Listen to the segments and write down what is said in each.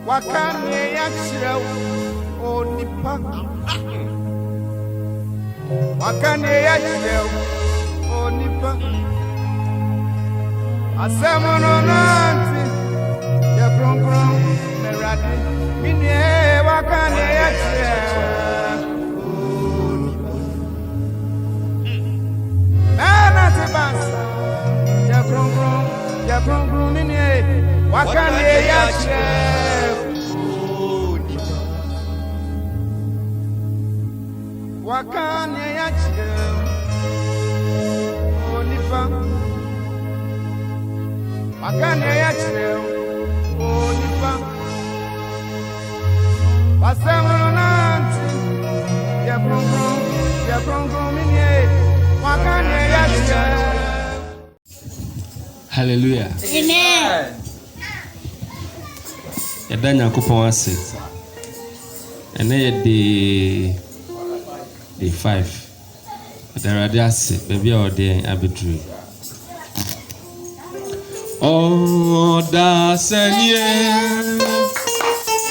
Wakane yachira onipa Wakane yachira onipa Asemono nanti ya kronkron merade minye wakane yachira onipa Nana tebasa ya kronkron minye wakane yachira Wakane yachira onipa Wakane yachira onipa Wasemono nanti ya kronkron minye wakane yachira Hallelujah. Amen. Yɛda Nyankopɔn ase. Ɛnɛ yɛ day 5. Adarade ase baabi a ɔde yɛn abɛduru. Ɔda sɛnyɛ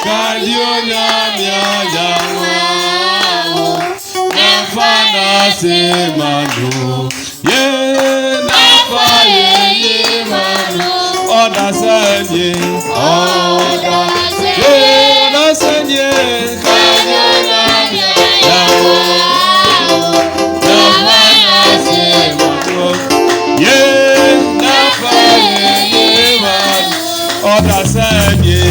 kadionya miajawa nafa na se manu ye nafa ye manu Ɔda sɛnyɛ kadionya miajawa nafa na se manu ye nafa ye manu Ɔda sɛnyɛ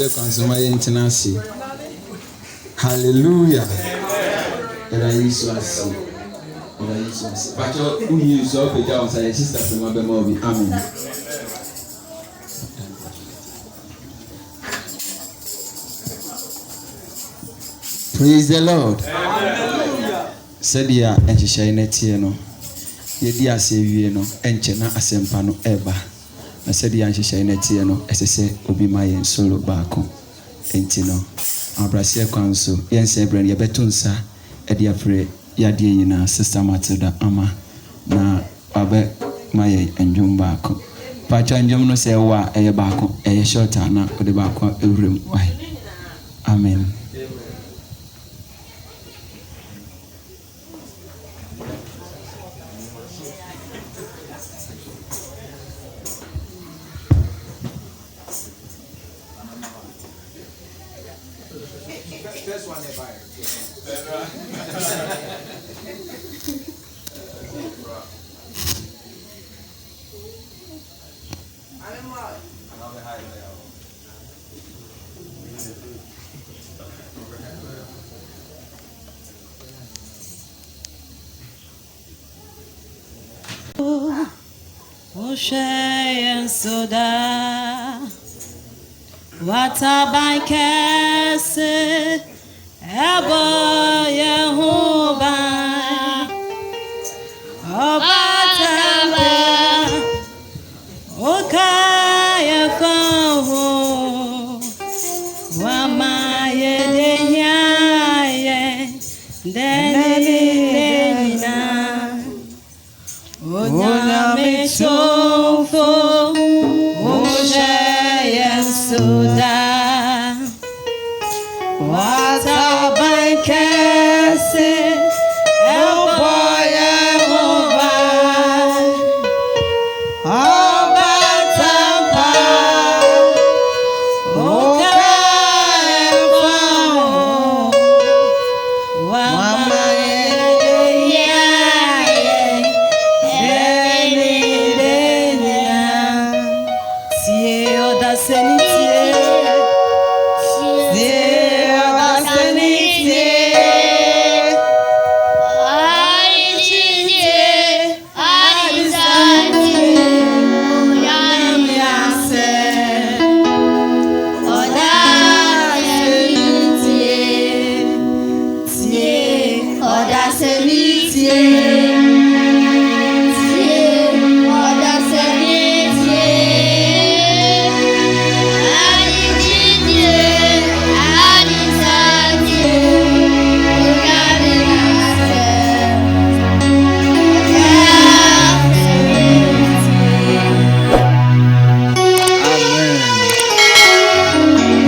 Abrase kwansoma yentinasi. Hallelujah. Era Yesu asi. Pacho uyi so peja on say sister from abema obi. Amen. Praise the Lord. Hallelujah. Sedia enhihye na tie no. Yedi ase wie no enche na asempa no eba. Na sedia enhihye na tie no esese obi ma yen solo baako. Enti no Abrase kwanso yense brand ye betunsa edi afre yade nyina Sister Matilda ama na abe ma yen enjum baako. Pacha enjum no se wa eye baako eye shorter na ode baako ewrem wai. Amen. First one they buy. Oshe soda watabaikese ebo Yehoba obataba okaya faho wamaye denyaye denina Onyame tofo Oshe Yesuda Watabaikese Elbo Yehoba Obataba Okaefa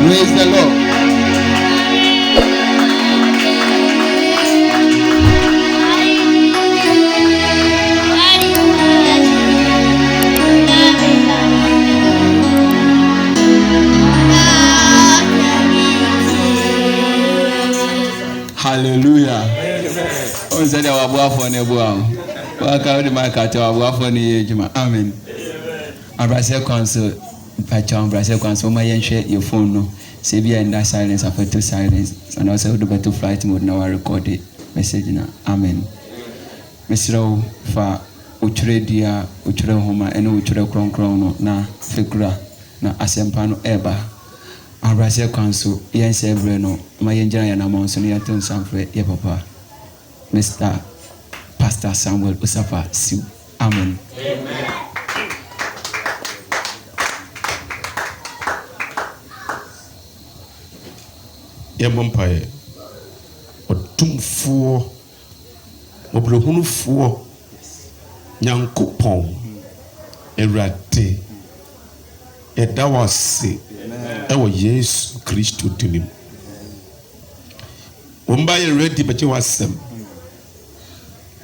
Praise the Lord. Hallelujah. On said our boy ne boa. Waka the market our boy ne ejuma. Amen. Abrase kwanso pacha abrase kwanso ma yenhwe your phone no. Say be in that silence after to silence and also the better flight mode now record it message na. Amen. Mesro fa uchure dia uchure homa ene uchure kronkron no na figura na asempa no eba. Abrase kwanso yense ebre no ma yenjira ya na monso no yaton sanfre ye papa Mr. Pastor Samuel Usafa Siu. Amen. Amen. Yemompaye otumfuo obrohunufuo nyankopon Erade edawase ewo Yesu Kristo dinim ombaye ready beche wasem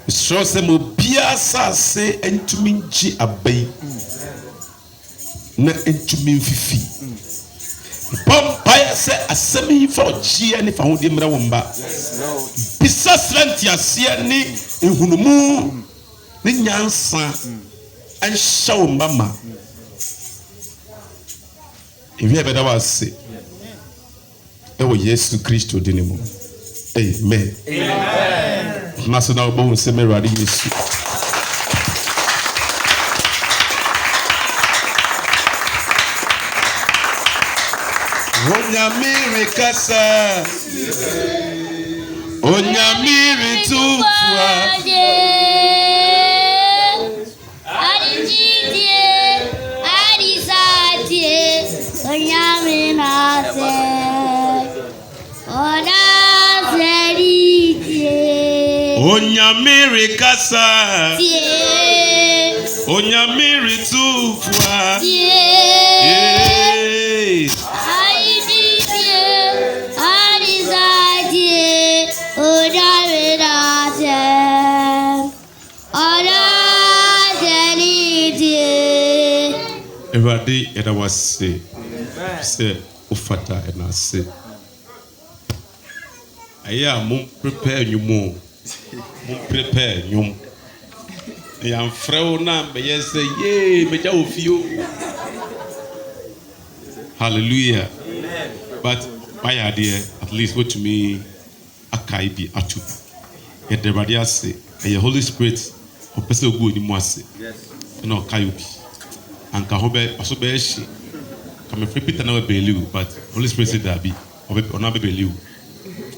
so sem obia sase entumi nchi abai na entumi mfifi Pampaya se asemi for chia ni fa hodi mra womba. Bisa sranti asia ni ehunumu ni nyansa ansha womba ma. Ewi ebeda wase. ɛwɔ Yesu Kristo din mu. Amen. Maso na obo se me Awurade Yesu. Onyamiri kasa, onyamiri tufua, onyamiri nase, onyamiri kasa, onyamiri tufua, Awurade yɛda wase sɛ wofata ɛna ase ayɛ a mom prepare nnwom o mom prepare nnwom yɛamfrɛ wo na bɛyɛ sɛ yee mɛgya wɔ fie o hallelujah but wayɛ adeɛ at least wotumi akae bi ato yɛda Awurade ase ɛyɛ Holy Spirit ɔpɛ sɛ ogu onimu ase ɛna ɔkae obi anka ho be aso be hye come free Peter na be believe but Holy Spirit said that be ona be believe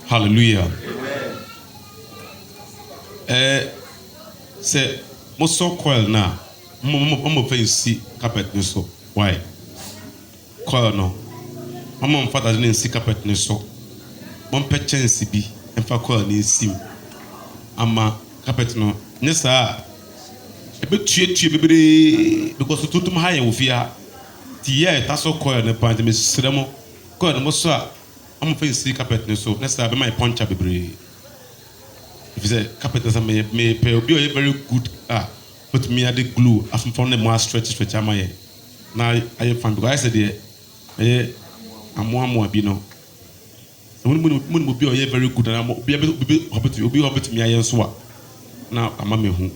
hallelujah say mo so coil na mo fancy carpet ni so why coil no mo mfata ni nsi carpet ni so mo mpe chance bi emfa coil ni nsim ama carpet no nyesa ebetue bebre because tutum ha ye ofia ti ye taso coil ne pant me sremo coil no so a am fancy carpet ne so next be my puncher bebre if say carpet is me pe obi o very good put me at the glue after from the more stretch am I na I find because I said there amo abi no mun obi o very good and obi hobbit me ayen so a na ama me hu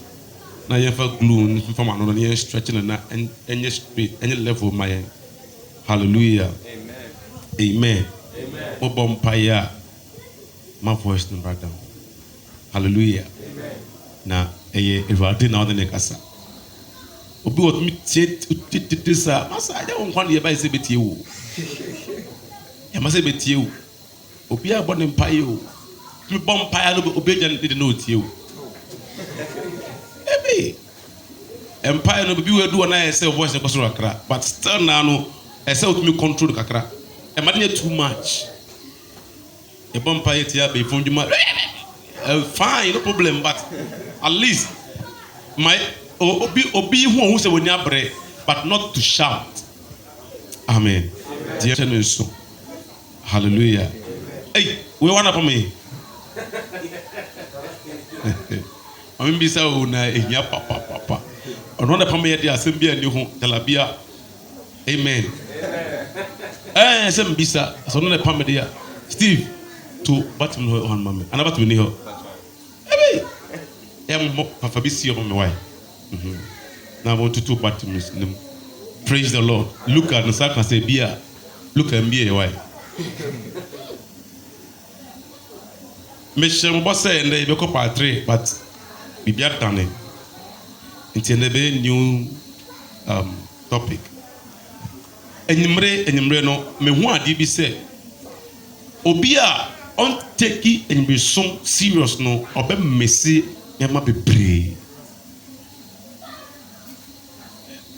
na ye fa glue from another near stretching na any straight any level my hallelujah amen mo bompaya my voice no back down hallelujah na Awurade na odene kasa obi what me tie sa masa ya won kwan ye ba se betie wo ya masa betie wo obi abɔ ne mpaye o me bompaya no obi gya ne no tie wo empire no be we do na say voice e kosoro kakra but still now no e say to me control kakra e ma dey too much e empire tia be fonduma fine no problem but at least my obi who say woni abre but not to shout amen dear so hallelujah hey we wanna for me I'm bisa una ehia papa ono na pama ye dia asem bia ni ho talabia amen sem bisa so no na pama dia Steve to batum no on mama ana batum ni ho ebe mo papa bi si o me why na want to batum nim praise the Lord look at no can say bia look at me why me shem bo say ndey be ko pa 3 but bibia tane intendebe new topic enimre no me hu ade bi se obi a on take enimre so serious no obe mesi yama bebre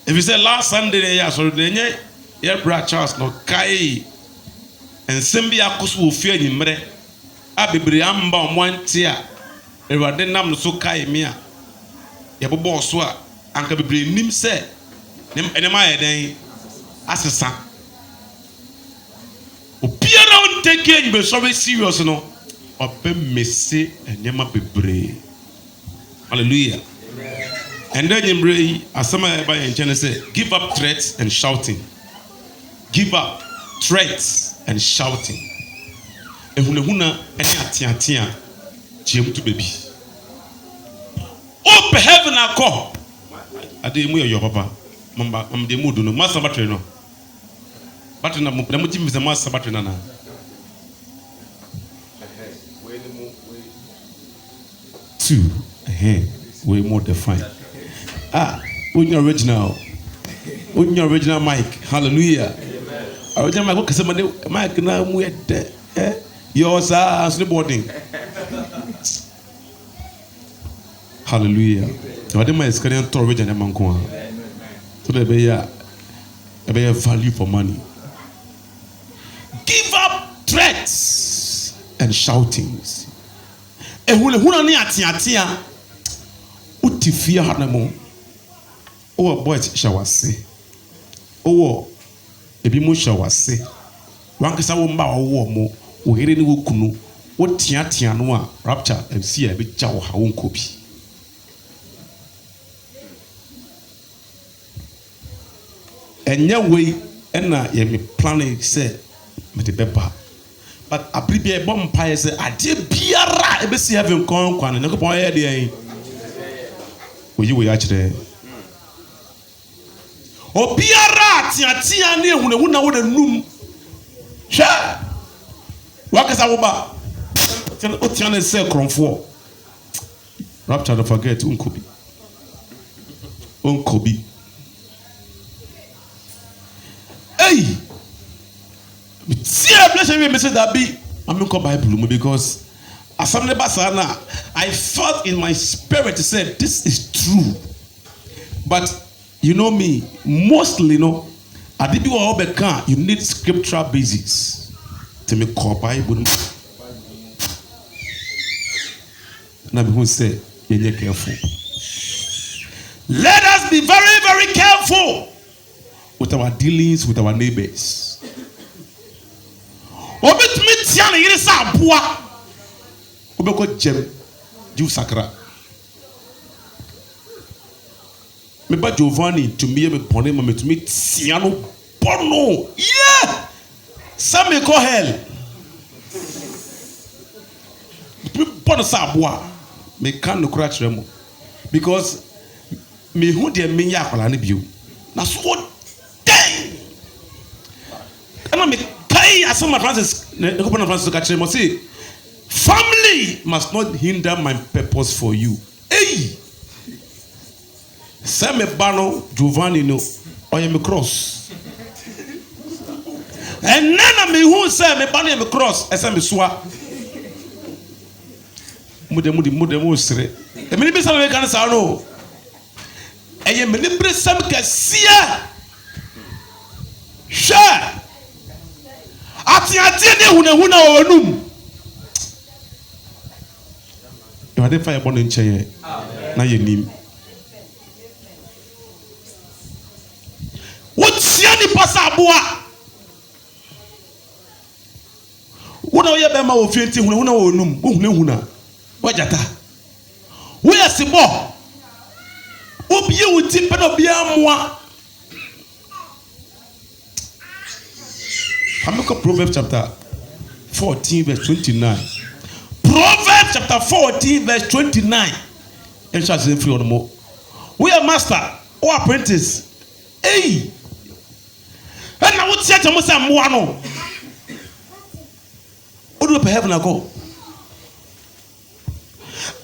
if you say last Sunday ya so de nye ya bra Charles no kai ensem bi akoso ofi enimre a bebre amba omonte a Awurade nam no so kai me a ye bobo so a anka bebre nim se ene ma ye den asesa obiara on take you be so serious no ope messe enema bebre hallelujah and then you asama by in Genesis give up threats and shouting give up threats and shouting ehunehuna ene atiatia chiem to baby open heaven akọ ade mu your papa mamba am de mudu no masa battery no battery na mu tim se masa battery na 2. Way more defined. On your original mic. Hallelujah. Original mic. What can mic now? We yours are snowboarding. Hallelujah. So I didn't mind scaring to original manko. So there be a value for money. Give up threats and shoutings. Ehuna ni atiatia. Utifia hanamo. Owo boys shawase. Owo ebi mo shawase. Wankasa wo mba owo mo. Ohere ni wo kunu. Wo tiatia no a rapture MC e be ja wo ha wo nkobi. Enya we na ye me planning say me de beba. But abribi e bom pa say ade biara e be si heaven kon kwan ne ko pon ye de yin. Oyi we ya kire. Obiara tiatia ne ehunu na wo da num. Hwa. Wakasa wo ba. O tiane say kronfo. Rapture don't forget unkobi. Unkobi. Hey, see, bless me, Mr. Dabi. I'm not Bible because as I'm I felt in my spirit to say this is true. But you know me, mostly, I did you need scriptural basis to make call Bible. Now who say you're careful. Let us be very, very careful with our dealings with our neighbors. Obetumi tia ne yire sa aboa. Obeko jem ju sakra. Me ba Giovanni to me pone me to me tia no bono. Yeah. Some me call hell. Me bono sa aboa. Me kan no kura kire mo. Because me hu de me ya akwala ne bio. Na so family must not hinder my purpose for you. Hey, Same Bano Giovanni no, I am a cross. And none of me who say me Bano am a cross, as I'm a swa. Mude sre. The many people can say no. I am a libre some cassia. Sure. Ati ne huna onum. You had fire born in chair. Now you nim. What's yani pasabua? Una oye bema ofienti huna onum. Huna. Wajata. We are sibo. Obiye uti pedo biya mwa. Look at Proverbs chapter 14 verse 29. Proverbs chapter 14 verse 29. And shall say free on more. We are master or apprentice. Hey. And I would say to myself, Moano. What do you heaven I go?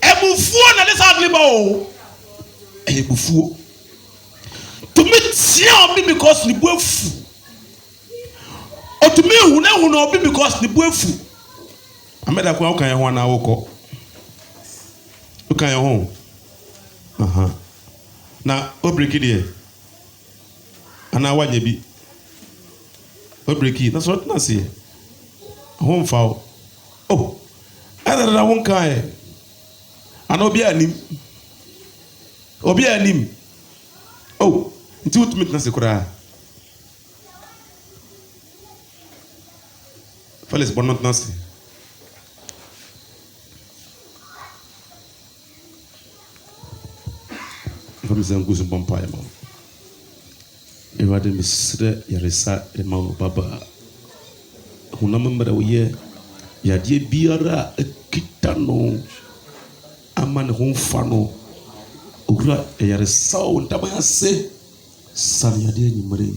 Ebufu na this hardly bow. Ebufu. To meet Sion because the bufu. To me, who know be because the bufu. I made a call. Can you want to walk? Look at your home. Now, what break it here? And now, what you be? What break it? That's what I see. Home foul. Oh, I don't know one kind. I know be a name. Obi a name. Oh, until to meet Nasekura. Felix Bonnet Nancy. Vamos a um bom pai, irmão. Eu adoro mistura e resa irmão baba. Uma membra oye ya die biara kitano aman honfano. Ura ya resa o tabaya se sanya die nyimre.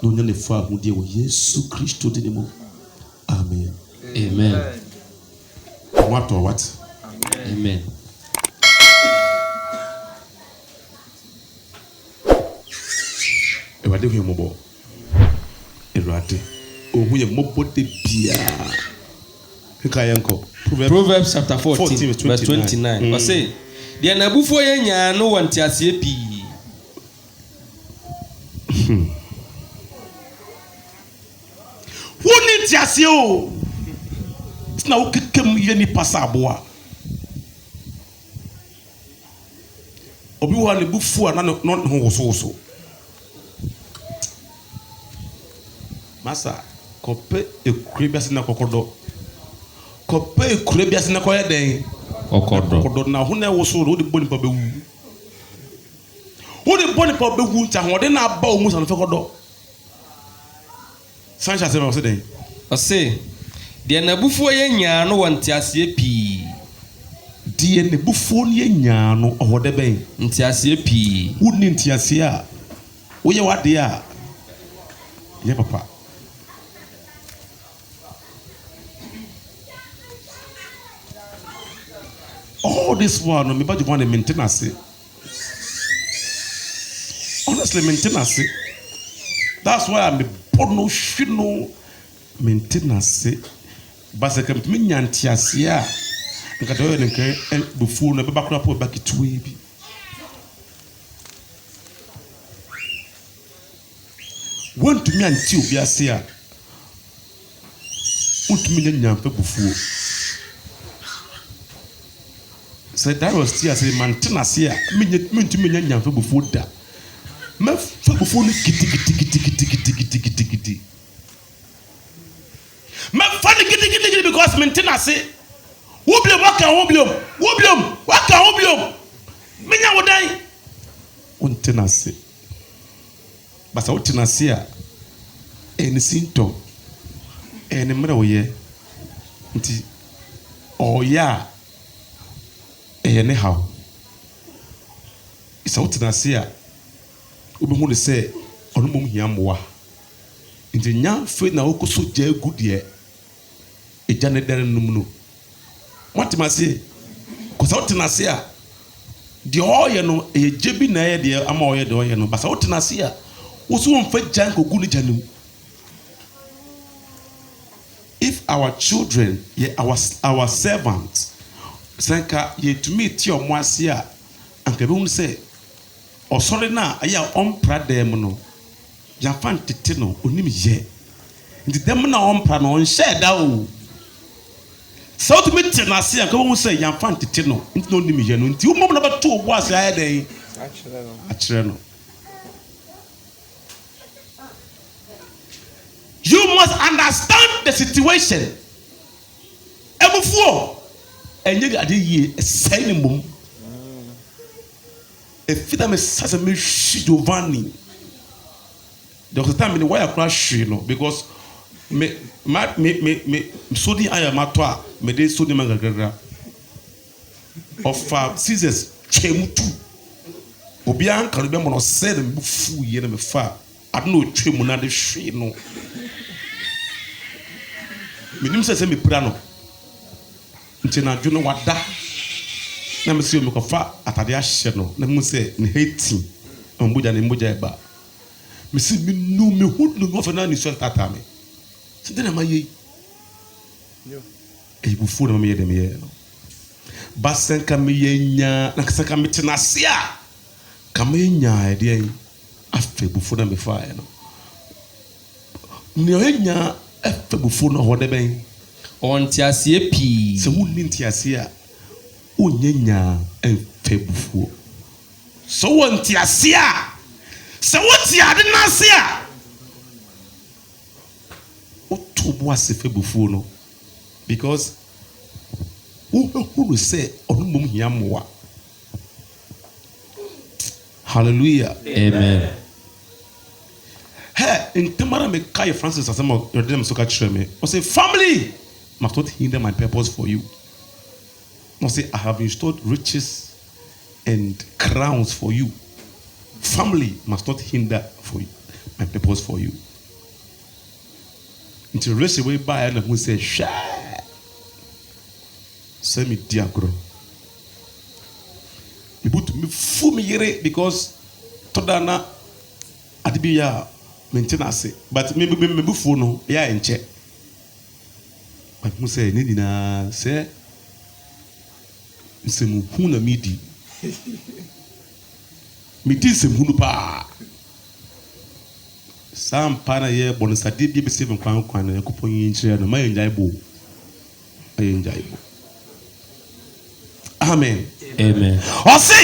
No nyane fa hu die wo Yesu Kristo dinimo. Amen. Amen. what or what. Amen. Ewade hu mobo. Ewade. Ohu ye mobo de bia. Hika yanko. Proverbs chapter 14 verse 29. I say, "The nabufo ye nya no want asie pi." Who need asie o? Na wo kekem ye ni pasa aboa. Obi wa ne bufu ana no ho so. Masa, kope ekure biase na kokodo. Kope ekure biase na koye den. Kokodo na ho na wo so wo de boni pa bewu. Wo de boni pa bewu nta ho de na aba o mu san fe kodo. Sancha se me wo den. I say, "The nabufo ye nya no want asie pi." Die ne bufu ye nya no o de ben. Nti asie pi. Wo ni nti asie a. Wo ye wade a. Ye papa. All this one, me bad you want to maintain us. Honestly, maintain us. That's why I'm a porno should know maintenance. But I come to me nyantiasia. Nka do ye nke bufu no be bakura po back to bi. Want to me anti obi ase a. Want me nyampa bufu. So that was still as a maintenance here. Mean to me nyampa bufu da. Me fa bufu ni kiti. Me fa ni kiti because maintenance. Woblium. Me nya wodan. Maintenance. Basa wotenase a eni sinto eni mra woye nti oya ene haw isa wotenase a obehu ne se ono mom hia moa nti nya fe na okoso ja agudie eja ne dere num no watemase ko sa wotenase a de oye no ejebi na ye de ama oye de oye no basa wotenase a if our children, our servants, Sanka, ye to meet your moasia, and Kabun say, or sorry now, I am on Prademono, Jafan Titino, Unim ye. The demona on Prano and shed out. So to meet Tenasia, go and say, Jafan Titino, into no Nimian, until you number 2 was a day. Actually, you must understand the situation. Every and you got a signing boom. If it is a Giovanni, there was a time in the wire crash, because me sodium I am atwa, me de sodium magagra of Caesars came to Obian can remember no said and fu ye me fa. I don't know trimuna de she no. Minim se me prano nti na dwo no wada na me se me kofa atade ahye no na mu se ne hati ombuja ne mbuja eba me se me nu me hu no fa na ni so tata me se de na maye yo e bu fu na me ye de me ye no basen ka me ye nya na kasa ka me tenase a ka me nya e de afa bu fu na me fa no ne nya efebufu no ho de ben ontiasie pi se wonni ntiasie a onyanya efebufu so wontiasie a se woti ade na ase a otubo ase febufu no because who say onumum hia moa. Hallelujah. Amen. Hey, in Tamara me Kai Francis as some your them so catch me. I say family must not hinder my purpose for you. I say I have installed riches and crowns for you. Family must not hinder for you, my purpose for you. Until race away by and who say share. sɛ medi agorɔ mebutu mefu me yere because tɔda na ade bi yɛ a mente no ase but mebufuo no ɛyɛ a ɛnkyɛ but mu sɛ ne nyinaa sɛ nsɛmhu na medi nsɛmhu no paa saa mpa na yɛ bɔnsadeɛ bi bɛsɛ nkwan na Yakupɔn yi nkyerɛ no ma yɛ ngyae bo amen ɔse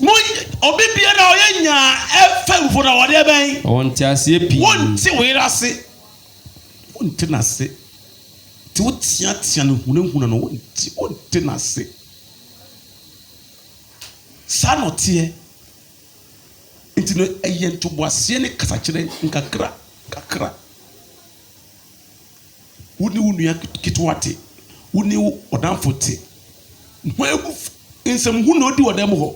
mo obi bia na ɔyɛ nya ɛfɛ mfo na wɔde bɛn wɔnte aseɛ pii wɔnte wɔyɛ ase wɔnte n'ase te wotia no hunahuna no wɔnte n'ase saa na ɔteɛ nti no ɛyɛ ntoboaseɛ ne kasakyerɛ nkakra wone wo nua ketewa te wone wo ɔdamfo te nsɛmhu na ɔdi wɔdam hɔ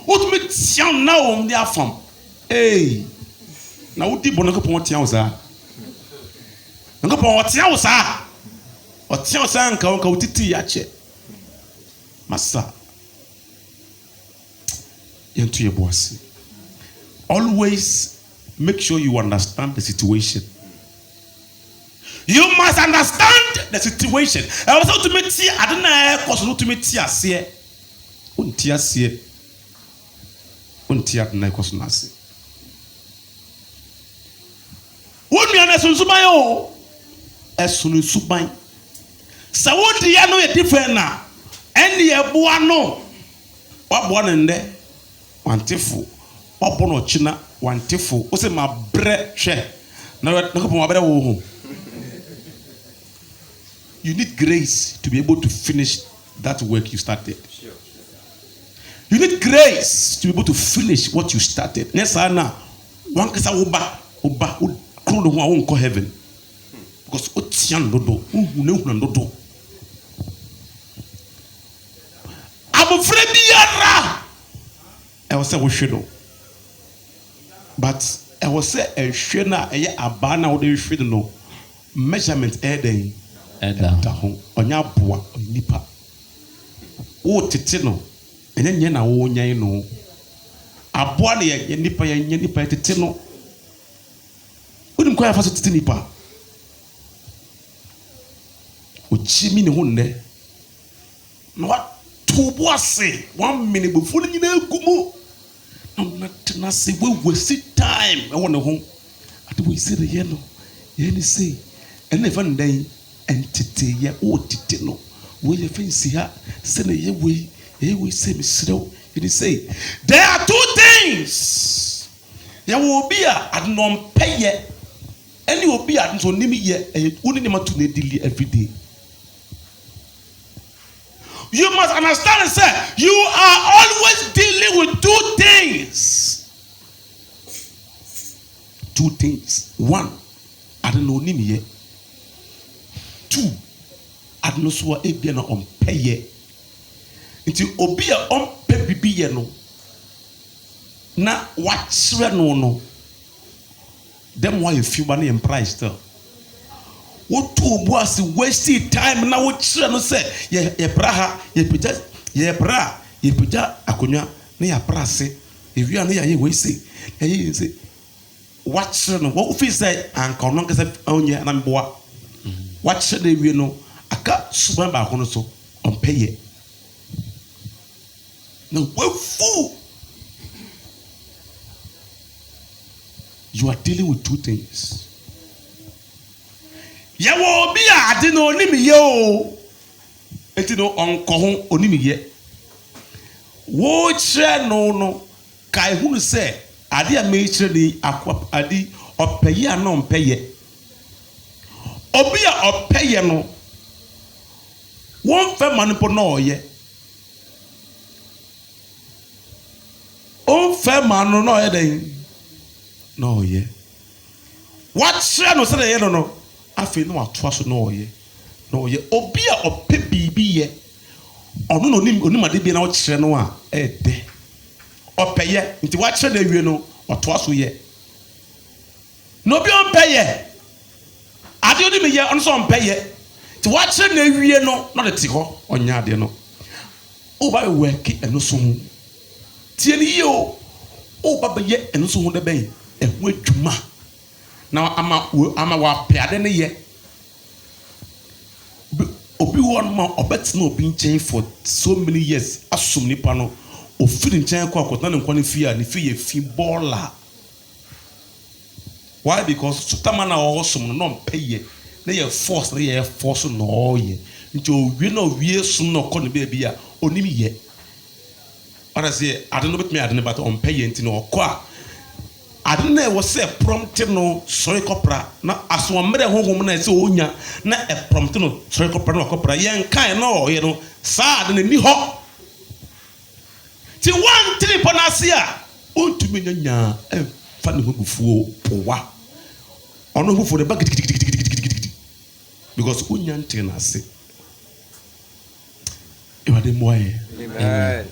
wotumi tia na wɔm de afam na wodi bɔ Nyankopɔn tia wo saa Nyankopɔn ɔtia wo saa nka wo titi yɛakyɛ masa yɛnto yɛ boase always make sure you understand the situation. You must understand the situation. I was to meet here. I don't know how to meet here. See, untia see, untia na koso na see. Wonu ya na sunsuban o, esunu suban. Sa wodi ya no ye different na. Eni eboa no. Waboa ne nde. Wantefo. Waboa no china wantefo. O se ma bre hwe. Na ko po ma bre wo ho. You need grace to be able to finish that work you started. You need grace to be able to finish what you started. Next na one kasa oba kro no ho won't go heaven. Because otian dodo, uhunu dodo. Abofre biara. I was say we should. But I was say a hwe na eye aba na wo de hwe no measurement den ɛda ho ɔnya boa nipa wo tete no ɛnyɛ nyɛ na wo nyan no aboa ne yɛ nipa yɛ nipa tete no wonim kwa fa so tete nipa o chimi ne ho nne na wa to boase 1 minute before ni na gumu na tena se we waste time ɛwɔ ne ho ade we say the yellow yɛ ni say ɛna fa ndan entity ye o titi no we ye fancy ha se na ye we say misrew it say there are two things ye wo bi a adnom peye any obi a nso nim ye uni ne matu na dili every day. You must understand, sir, you are always dealing with two things. One, I don't know nim ye. Two, adno so ebia na ompeye nti obi a ompe bibi ye no na wachre no dem why you feel money in price still what to boss waste time na wo chre no say ye braha ye pija akonya na ya prase ewia na ye we say ye say wachre no what feel say anka no nkese onye na mboa wachre na ewie no aka suban ba ko no so ompeye no wefu. You are dealing with two things. Yawo bi a ade no onimi ye o. Enti no onko ho onimi ye. Wo kire no kai hunu se ade a me kire ni akwa ade opeye a no mpeye. Obi a opeye no won fe manipo no oye. On fe manu no oye den. No ye. What share no say ye no afi no atoa so no ye. No ye obi a ope bibi ye. Ono no onim ade bi na wo kire no a de. Ope ye nti wa kire na wie no atoa so ye. No bi on pe ye. Ade onim ye on so on pe ye. ti wakyerɛ na awie no na de te hɔ ɔnyɛ adeɛ no woba bɛwɛke ɛno so ho tie no yie o woba bɛyɛ ɛno so ho dɛ bɛn ɛho adwuma na ama wapɛ ade no yɛ obi wɔ no ma ɔbɛtena obi nkyɛn for so many years asom nipa no ofiri nkyɛn kɔ akɔtena ne nkwa no fie a ne fie yɛ fi bɔɔla why because sotama na ɔwɔ som no na ɔmpɛ yɛ na yɛ force na yɛ force na ɔyɛ nti owie na owie som na ɔkɔ ne baabi a onim yɛ ɔda sɛ ade no bɛtumi ade no bata ɔmpɛ yɛ nti na ɔkɔ a ade na ɛwɔ sɛ prɔmte no sɔre kɔpra na asommerɛ honhom na ɛsɛ ɔnya na ɛprɔmte no sɔre kɔpra na ɔkɔpra yɛnkae na ɔyɛ no saa ade no ni hɔ nti wantene pɔ no ase a ɔntumi nya nyaa ɛmfa ne ho bufuo powa ɔno bufuo no ba gidigidigidigidi because ɔnya ntene no ase ɛwade mmoa yɛ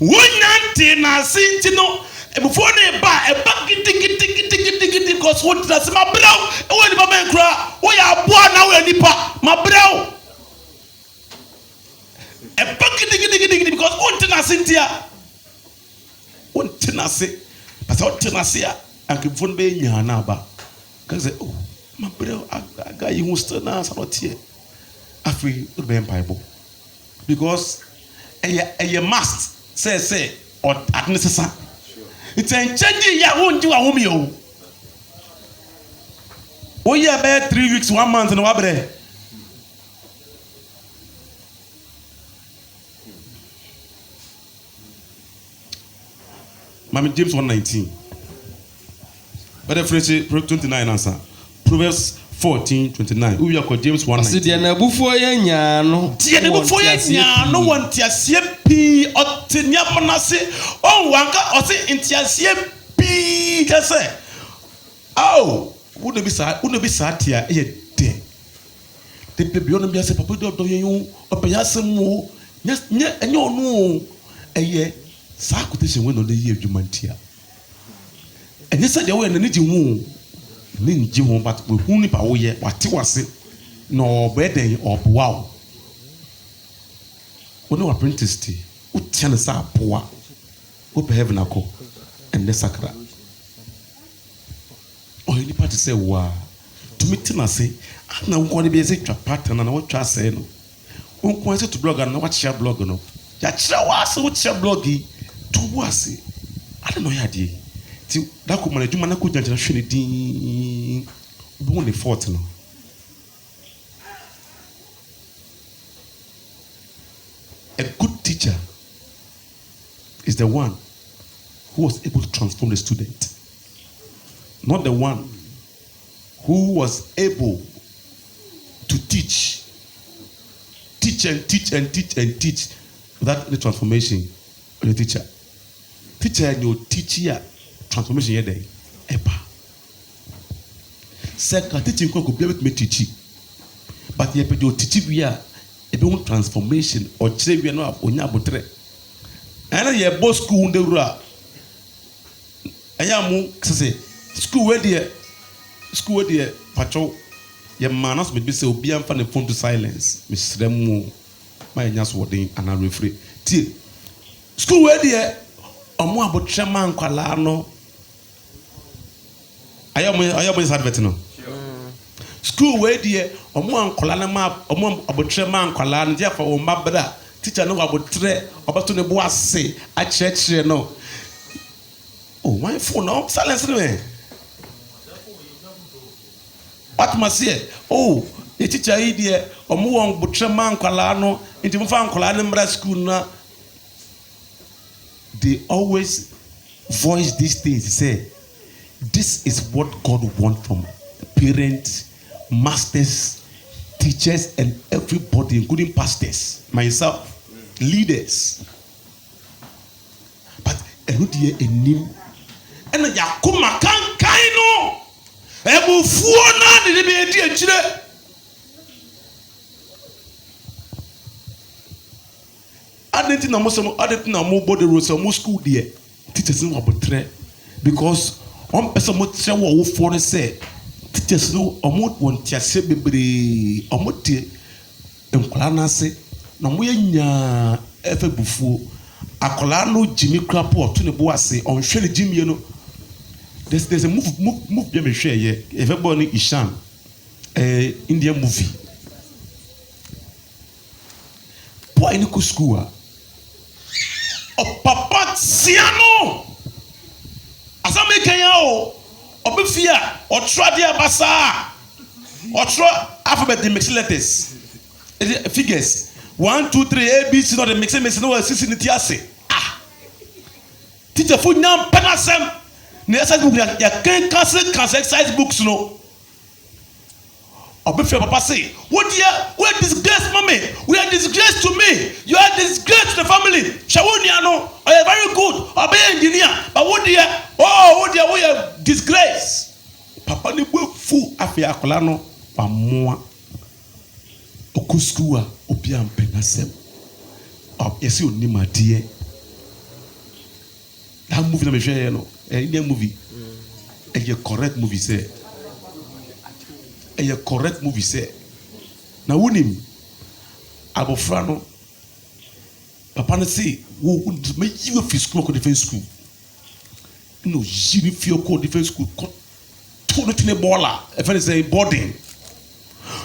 wonya ntene no ase nti no before they buy a bucket ticket because what does my brow? Oh, the man cry. We are born now, any pa, my brow. A bucket ticket because what did I say here? What did I say? But what did I say? I can phone be Yanaba. Because oh, my brow, I got you who still now, not here. I feel the Bible because a must say, or at necessary. It's a change ya won't do a woman yo. Oh yeah, about 3 weeks, 1 month and what bre. Mammy James 1:19. But the phrase 29 answer. Proverbs 14:29. Who you call James 1:19. Deɛ na bufuo yɛ nyaa no. Deɛ na bufuo yɛ nyaa no wɔ ntiaseɛ pii ɔte nneɛma n'ase ɔnwanka ɔte ntiaseɛ pii kɛsɛ. Aw wona bi saa te a ɛyɛ dɛ. De beebi ɔno bi asɛ papa de ɔdɔ yɛn o ɔpɛyɛ asɛm o nyɛ ɛnyɛ ɔno o ɛyɛ saa quotation wɛ na ɔde yɛ adwuma ntia. Ɛnyɛ sɛ deɛ wɔyɛ n'ani gye ho ne ngye ho but wehu nipa woyɛ wate wase na ɔbɛɛ dɛn ɔboa wo wo ne w'apprentice te wotia ne sɛ aboa wopɛ heaven akɔ ɛnnɛ sakra ɔyɛ nipa te sɛ wo a tumi te n'ase ana wo nkɔ ne bɛyɛ sɛ twa pattern na wotwa asɛe no wo nkɔ sɛ to blog no na wakyerɛ blog no yɛakyerɛ wo ase wokyerɛ blog yi to wo ase ade na ɔyɛ adeɛ ti dako mana adwuma na ko gyinagyina hwɛ ne din bo ne fort no a good teacher is the one who was able to transform the student, not the one who was able to teach without any transformation of the teacher. Teacher and your teacher transformation here day eba second teaching ko be able to teach but you be teach we are e be transformation or chere we no onya abotre ana ye bo school de wura anya mu say school we there patrol ye manas me be say obi amfa ne phone to silence me srem my nya so wodin ana refree tie school we there omo abotre man kwala no ayo is advert no school we there omo ankola na ma omo abotre man kwala no dia fa o mabra teacher no abotre obato ne bo ase a chire no oh my phone no silence me what must say oh the teacher here there omo won abotre man kwala no nti mo fa ankola ne mra school na they always voice these things say this is what God wants from parents, masters, teachers, and everybody, including pastors, myself, leaders. But enudiye enim, ena yakuma kan kaino, ebu fuona ni be edi echire. Adenti na mo body road so mo school there, teachers no abotre because one person mo tell what wo for say teachers no omo won tiase bebre omo tie nkwadaa n'ase na mo yɛ nyaa ɛfɛ bufuo akwadaa no gyimi kura po ɔto ne bo ase ɔnhwɛ ne gyimie no there's a move bi a me hwɛ yɛ ɛfɛ bɔ ne Ishan Indian movie boy ne ko school a ɔpapa tia no asame kanya o ɔbɛfi a ɔtwerɛ adeɛ abasa ɔtwerɛ alphabet de mix letters figures 1 2 3 ABC no de mix no wa sisi ne ti ase teacher fo nyam penasem ne exercise book ya kan cancel exercise books no ɔbɛfi papa say what dear we disgrace mommy we are disgrace to me you are disgrace to the family shawonia no are very good obey engineer but what dear we are disgrace papa ne bo fu afi akola no pamoa oku school a obi ampenasem yesi onimadiye that movie na me share no Indian movie a correct movie say a correct movie say na wonim abofra no papa no say wo me you fi school ko defense school no jiri fi ko defense school ko to no tine baller if any say boarding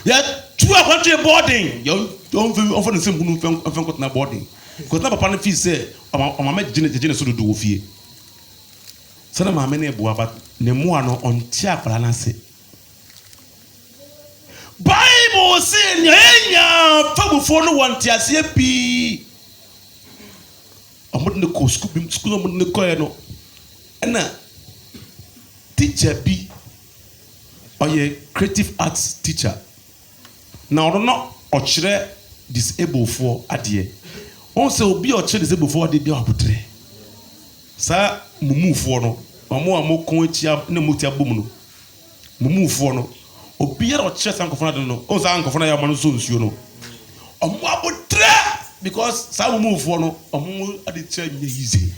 ya two a country boarding you don't often say bunu fen ko na boarding because na papa no fi say o ma gene so do wo fie sana ma me na eboa but ne moa no on ti akala na say Bible say nyanya fabufo no want ase pi amod ne ko school amod ne ko no na teacher bi oye creative arts teacher na ono no ochire disabled for ade on say obi ochire disabled for ade bi abutre sa mumufo no omo amokon achia na motia bom no mumufo no obi ara ochire sankofo na no o sankofo na ya ma no so nsuo no omo abutre because sa mumufo no omo ade chia nye easy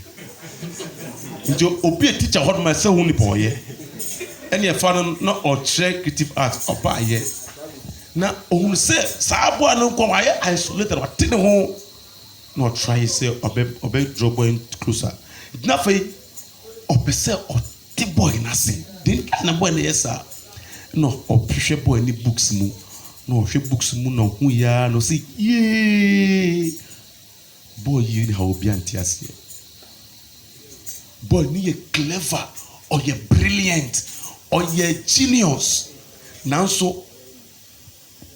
njo obi teacher hot ma say hu ni poye ene e fa no na ochire creative arts opa ye na ohun say sa abo anu ko wa ye isolated wa tene ho no try say obe draw boy closer na fay obe say o ti boy na say den na boy na yesa no opehwe boy ni books mu no hwe books mu no hu ya no say ye boy you how obi antiasie boy ni ye clever or ye brilliant or ye genius nanso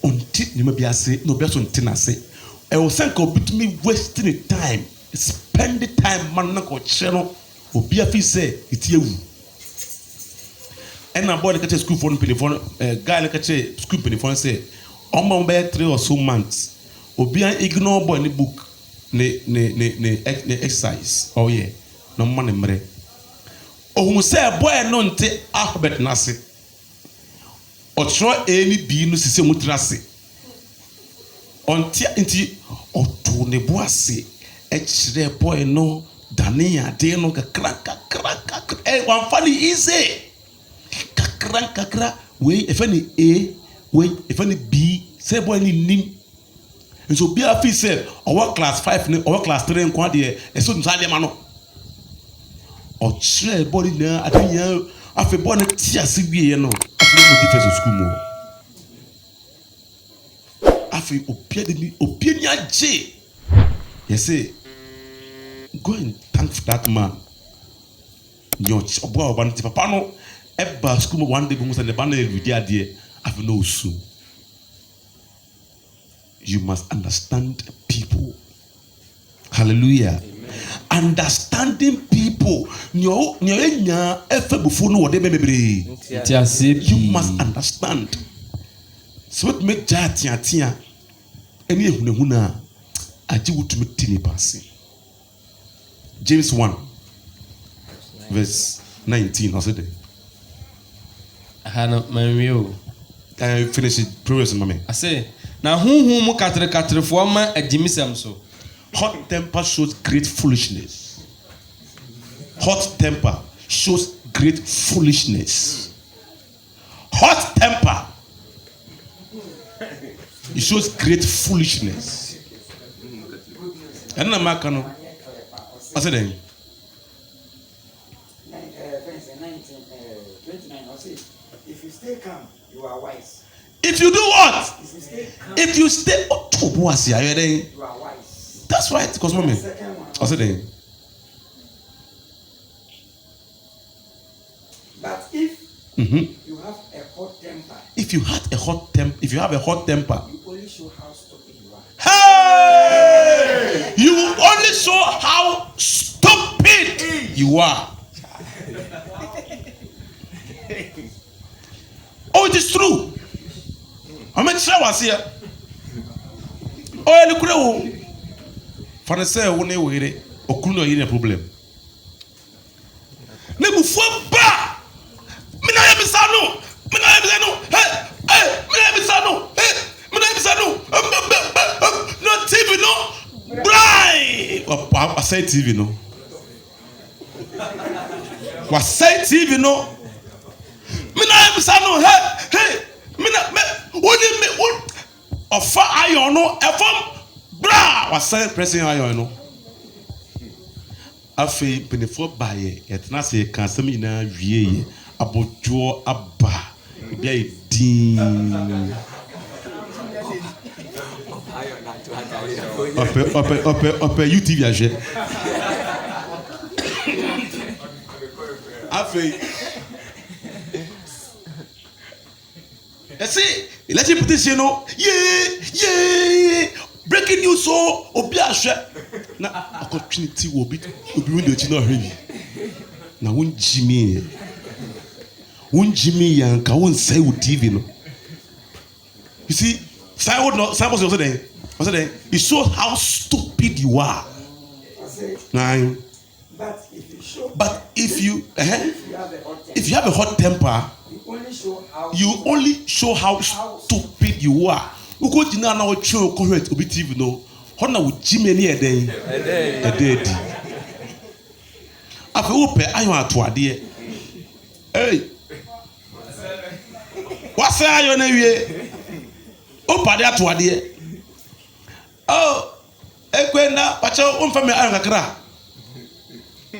until you may be ase no be so ntina ase e wo senka obitumi wasting the time spend the time man na ko kire no obi afi say itiewu and na boy the school for telephone guy like school telephone say omo be 3 or so months obi an ignore boy ni book ne exercise oh yeah no man mre ohun say boy no nte alphabet na ase otro a ni b no sise mu trase ontia nti oto ne bo ase e kire boy no dane ade no kakra wan fani easy kakra we if any a we if any b say boy ni nim so be a fi say our class 5 ni our class 3 nko ade e so nsa ade ma no o kire boy na ade ya afi boy na ti ase wie no no difference school mo afi opia ni aje yes say go and thank that man nyoch obo oba nti papa no eba school mo one day mo say the ban read ade afi no so you must understand people. Hallelujah. Amen. Understanding people nyo enya efe before no wode bebre you must understand so it make tia eni ehunahuna aji wutumi tini pase James 1 verse 19 I said hana manwio I finish it previous mama I say na hunhun mu katrefo ma agimisam so hot temper shows great foolishness. Hot temper shows great foolishness. Hot temper It shows great foolishness. And I'm not going to. I said, 29, if you stay calm, you are wise. if you do what? If you stay calm, If you stay. Oh, you are wise. that's right. Because, mommy. Second one. I said, But if mm-hmm. you have a hot temper, If you have a hot temper, you only show how stupid you are. hey, you only show how stupid you are. Oh, it is true. I mean, I was here. Oh, look at you. For the say, when you hear it, or couldn't hear a problem. Never for ba. Mina ebisano. No TV, no. Blind. I say TV, no. I say TV, no. Mina ebisano. Hey. Mina what offer iron no. Efom bra. I say pressing iron no. Afei penefo bae etna se kansam ina wie abojo aba bia edin ope UTV age afei esi election petition no yeah breaking news so obi ahwe na opportunity will be window chi na heavy na won jimi yanka won say with TV no. You see Simon was saying it shows how stupid you are. Nine. But if you have a hot temper, you only show how stupid you are. You go to now show correct obi TV no. Hona wo jimi ni eden. Ededi. Afa wo pe ayon atoade. Hey. What say ayon na wie? O pade atoade. Oh, ekwenda pacha o mfa me ayon kakra.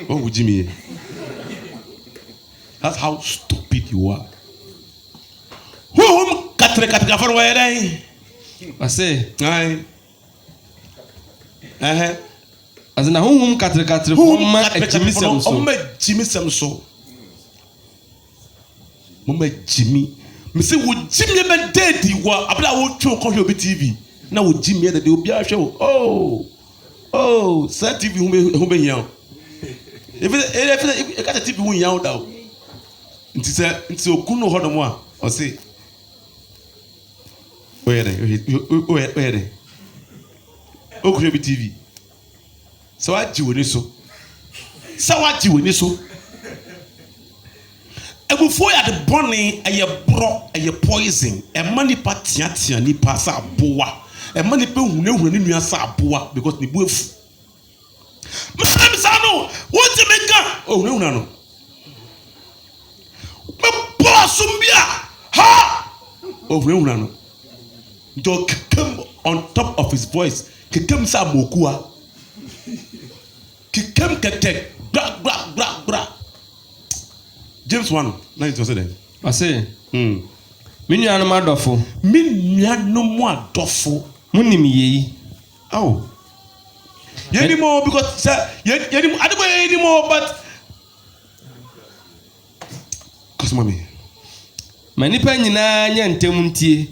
O wo jimi. That's how stupid you are. Who katre for where? I say, Aye. as in a home katre Jimmy Samso. Mama Jimmy. Me say would Jimmy be dead you were abla wo twa ko hwe TV. Na wo Jimmy that they will be a show. Oh, sir TV who be here. If you got a TV who yaw down. Nti okuno ho do mo a o say where okure bi TV so aji woni so ebufo ya de bone eye bro eye poison e mani pa tia ni pa sa aboa e mani pe hunahuna ni nua sa aboa because ni bu efu msa no what to make hunahuna no me boss mbia ha hunahuna no Dog came on top of his voice. He came sa mokua. He came kete bra. James 1. Now it was there. I say, Minu anu adofo. Munim ye. Oh. Any more because sir, any more but cause mommy. Mani pa nyina nya ntem ntie.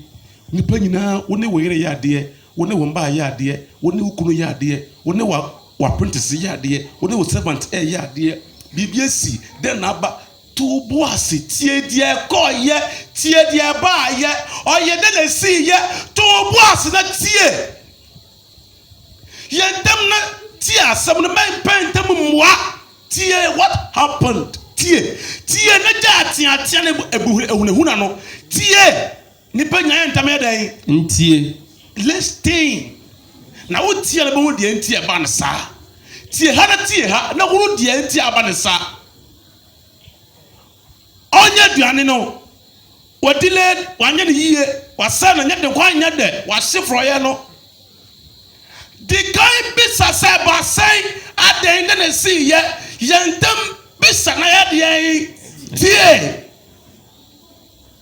Nipa nyina woni wo yere ya de woni wo mba ya de woni wo kunu ya de woni wa apprentice ya de woni wo servant ya de bibiesi den na ba to boase tie die ko ye tie die ba ye oye de na si ye to boase na tie ye dem na tie asem no men pentem mwa tie what happened tie na ja tie na ehunahuna no tie nipa nya ntame dan ntie listing na wo tie na bo de ntie ba na sa tie ha na wo de ntie aba na sa onye duane no delayed wanyɛ ne yie wasa na nyɛ de kwan nyɛ de wahye frɔyɛ no di kan bisa sɛ basɛn adan na si yɛ yɛntam bisa na yɛ deɛ tie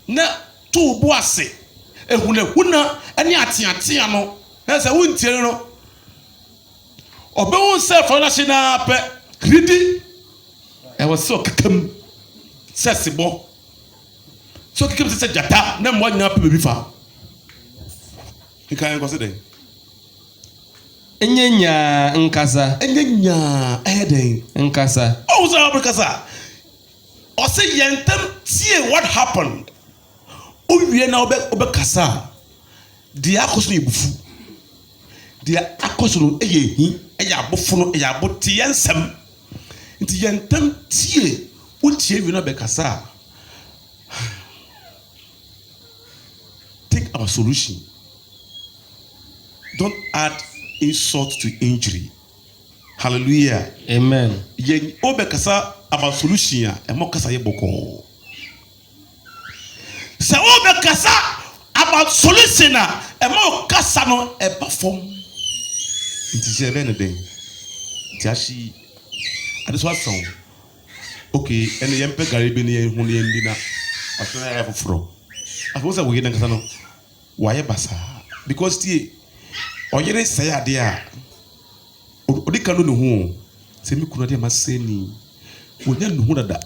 na to bo ase ehunahuna ɛne ateatea no na sɛ wontie no ɔbɛwo sɛ frɔ na hye na pɛ kridi ɛwɔ sɛ ɔkekam sɛ sebɔ so kekam sɛ gyata na mmoa nyinaa pɛ baabi fa nkan nkɔ sɛ dɛn enye nyaa nkasa ɛnyɛ nyaa ɛyɛ dɛn nkasa ɔwo sɛ ɔbɛ kasa ɔsɛ yɛntam tie what happened owie na ɔbɛ kasa deɛ akɔ so no yɛ bufu deɛ akɔ so no ɛyɛ ehi ɛyɛ abofo no ɛyɛ abo te yɛn nsɛm nti yɛntam tie wotie wie na ɔbɛ kasa take our solution don't add insult to injury hallelujah amen yɛn ɔbɛ kasa about solution a ɛmɔ kasa yɛ bɔkɔɔ sɛ ɔbɛ kasa about solution a ɛmɔ kasa no ɛba fam nti sɛ ɛbɛn ne den nti ahyi ade so asan okay ɛnna yɛn pɛ gari bi ne yɛn ho ne yɛn di na aso na yɛ foforɔ afɔ sɛ wɔyɛ ne kasa no wɔayɛ basaa because tie ɔyere sɛ adeɛ a ɔde ka no ne ho sɛ mi kunu adeɛ ma sɛ ni wɔnyɛ ne ho dada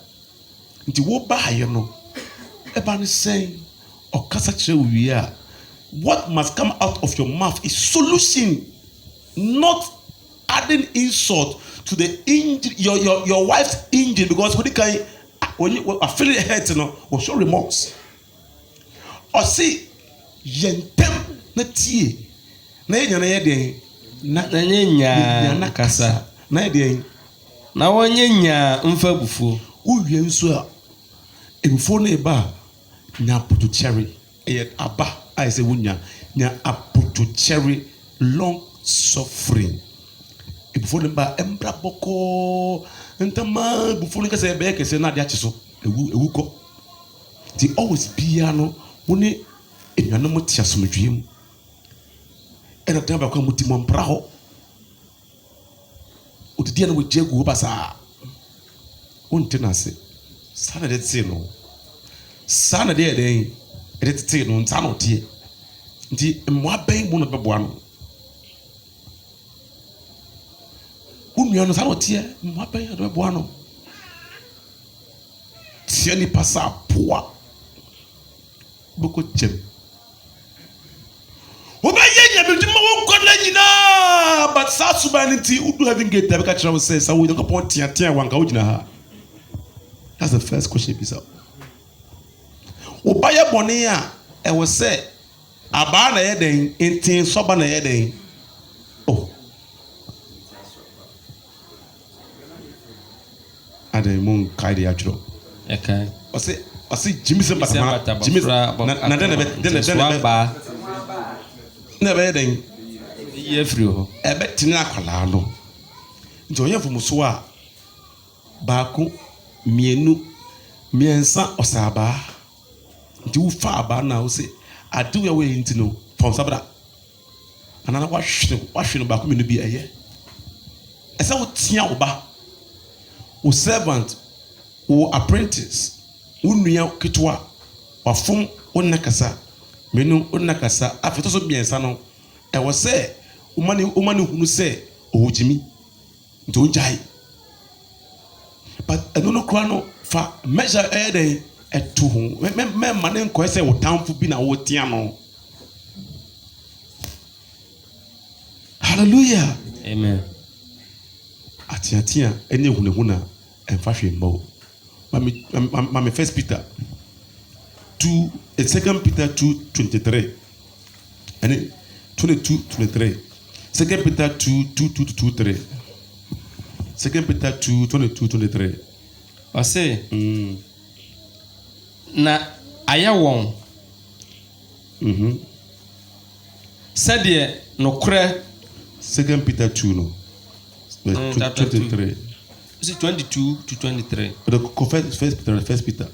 nti wɔba ayɛ no ɛba ne sɛn ɔkasa kyerɛ wo wie a what must come out of your mouth is solution not adding insult to the injury your wife's injury because when you are feeling hurt no or show remorse or see yentem na tie na yenya na yɛ na nye nyaa nkasa na yɛ na wɔnye nyaa mfa bufuo uwie nso a ebufuo na eba nya potokyɛre ɛyɛ aba a ɛsɛ wonya nya apotokyɛre long suffering ebufuo na eba embra bɔkɔɔ ntama ebufuo no kɛse ɛbɛyɛ kɛse na ade akyi so ewu kɔ ti always bia no wone enuanom te asomdwee mu ɛna dan baako a mo ti mo mpra hɔ odidi na wogye gu basa wonte na ase saa na de tete no saa na de yɛ den ɛde tete no nsa na ɔteɛ nti mmoa bɛn mu na bɛboa no wonua no saa na ɔteɛ mmoa bɛn na bɛboa no tia nipa saa poa bɛkɔ kyɛm wobɛyɛ nyamedwuma wɔnkɔ na nyinaa but saa suban no nti wodu having gate bɛka kyerɛ wo sɛ sa wo nyankopɔn teatea wanka wogyina ha that's the first question bisa wobayɛ bɔne a ɛwɔ sɛ abaa na yɛ den nti sɔba na yɛ den oh adan mu nkae de atwerɛ ɛkae ɔse gyimi sɛ batamana gyimi na dɛn na bɛyɛ den yɛ firi hɔ ɛbɛtene akwalaa no nti ɔyɛ mfomso a baako mmienu mmiɛnsa ɔsaabaa nti wofa abaa na wo sɛ ade wo a wɔyɛ nti no fɔm sabra anaa wahwe no baako mmienu bi ɛyɛ ɛsɛ wotea wo ba wo servant wo apprentice wo nua ketewa wafom wo nna kasa menu wo nna kasa afeto so mmiɛnsa no ɛwɔ sɛ woma ne hunu sɛ ɔwɔ gyimi nti wogyae but ɛno no kora no fa measure ɛyɛ dɛn ɛto ho mɛma ne nkɔɛ sɛ wo tamfo bi na wotea no hallelujah amen ateatea ɛne hunahuna ɛmfa hwee mma o mame first Peter 2 2 Peter 2:23 ɛne 22:23 2 Peter 2:22-23 2 Peter 2:22-23 ɔse na ayɛ wɔn sɛdeɛ nokorɛ 2 Peter 2 no 23 22-23 the first Peter